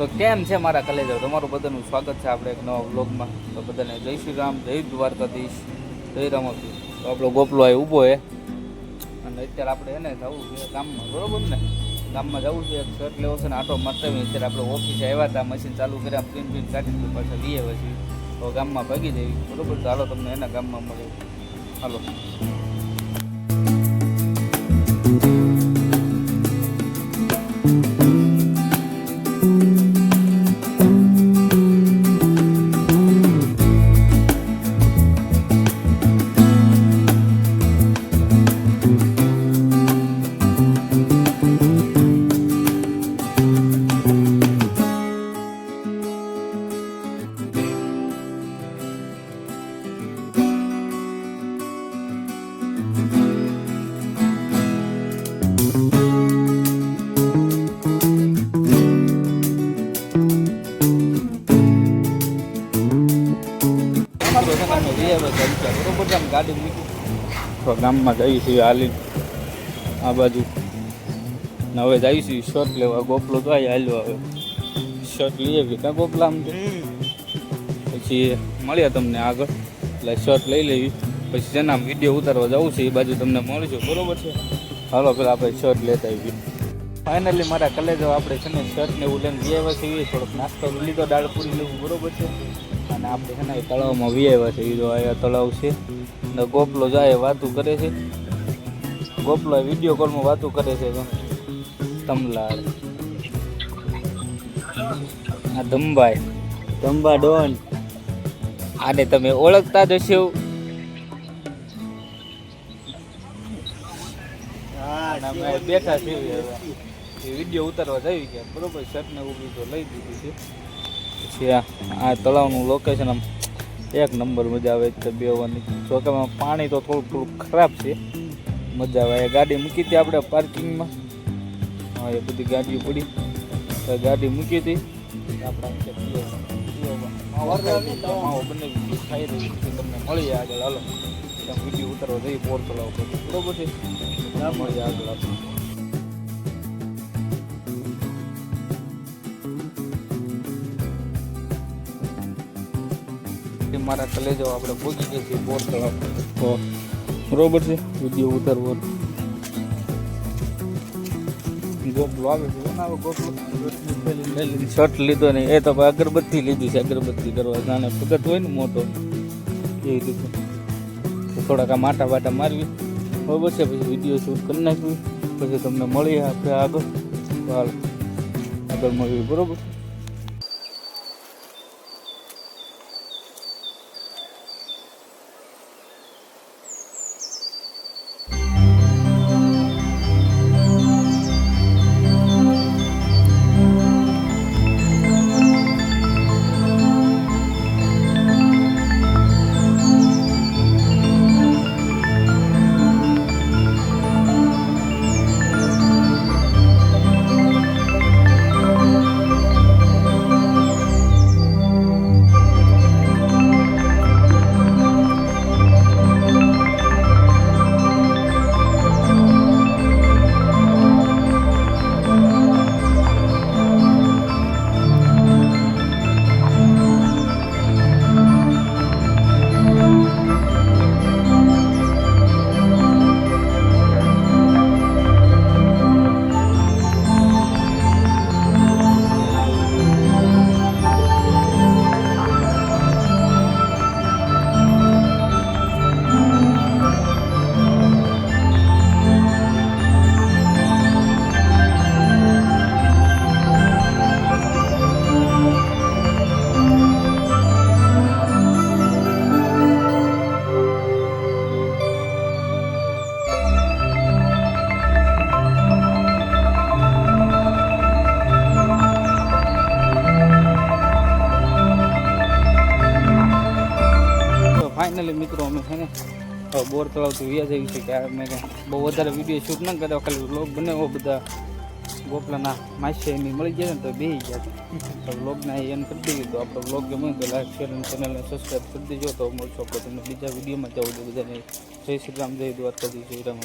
તો કેમ છે મારા કલેજો, તમારું બધાનું સ્વાગત છે આપણે એક નવા વ્લોગમાં. તો બધાને જય શ્રી રામ, જય દ્વારકાધીશ, જય રામાપીર. તો આપણો ગોપલો અહીં ઊભો છે અને અત્યારે આપણે એને જવું છે ગામમાં, બરોબર ને? ગામમાં જવું છે, એક શર્ટ લેવો છે ને આટો મારતા અત્યારે આપણે ઓફિસે આવ્યા હતા, મશીન ચાલુ કર્યા, પ્રિન્ટ કાઢી પાછા લઈએ પછી તો ગામમાં ભાગી જઈએ, બરોબર? તો હાલો તમને એના ગામમાં મળે, હાલો. બરોબર, ગાડી મૂકી તો ગામમાં જઈએ છીએ હાલી આ બાજુ. હવે જઈએ છીએ શર્ટ લેવા. ગોપલો તો હાલ્યો, હવે શર્ટ લઈ આવીએ કાં ગોપલા? આમ તો પછી મળ્યા તમને આગળ, એટલે શર્ટ લઈ લેવી, પછી જેના વિડીયો ઉતારવા જવું છે એ બાજુ તમને મળીશું, બરોબર છે? હાલો પેલા આપણે શર્ટ લેતા આવીએ. ફાઇનલી મારા કલેજો આપણે છે ને શર્ટ ને એવું લઈને આવ્યા છીએ, થોડોક નાસ્તો લીધો, દાળ પૂરી લેવું, બરોબર છે? અને આપણે છે ને એ તળાવમાં આવ્યા છે, એ જો અહીંયા તળાવ છે ને ગોપલો જાય વાતું કરે છે. ગોપલો વિડીયો કોલમાં વાતું કરે છે તમલાડ. આ ધંબા ડોન, આને તમે ઓળખતા જ હશો. અમે બેઠા છીએ, હવે વિડીયો ઉતારવા જઈ ગયા, બરોબર? શર્ટ ને એવું તો લઈ દીધું છે. પછી આ તળાવનું લોકેશન આમ એક નંબર, મજા આવે છે બેવાની. જોકે પાણી તો થોડુંક ખરાબ છે, મજા આવે. ગાડી મૂકી હતી આપણે પાર્કિંગમાં, હા એ બધી ગાડીઓ પડી, ગાડી મૂકી હતી આપણે બંને ખાઈ રહી છે. તમને મળીએ આગળ, હાલો વિડીયો ઉતારવા જઈએ પોર તળાવ પર, બરોબર છે? ના મળીએ આગળ આપણે. મારા કલેજો આપણે પહોંચી ગયા છીએ બોર તળાવ, તો બરોબર છે વિડીયો ઉતારવો. ગોપલો આવે છે, આવે ગોપલો શર્ટ લીધો ને એ તો અગરબત્તી લીધી છે, અગરબત્તી કરવા જાણે ભગત હોય ને મોટો એ રીતે થોડાક આ માટા બાટા મારવી, બરોબર છે? પછી વિડીયો શૂટ કરી નાખવી, પછી તમને મળીએ આપણે આગળ. હાલ આગળ મળીએ, બરોબર? ફાઇનલી મિત્રો અમે છે ને બોર તળાવથી વ્યાજ આવી છે કે અમે બહુ વધારે વિડીયો શૂટ ન કર્યો, ખાલી વ્લોગ બનાવ્યો. બધા ગોપલાના માસી એની મળી જાય ને તો બે ગયા તો વ્લોગને એન કરી દઈએ. તો આપણો વ્લોગ ગમે તો લાઈક શેર અને ચેનલને સબસ્ક્રાઈબ કરી દેજો. તો મળશું આપણે તમને બીજા વિડીયોમાં. જવું બધાને જય શ્રી રામ, જય દ્વારકાધીશ, જય રામ.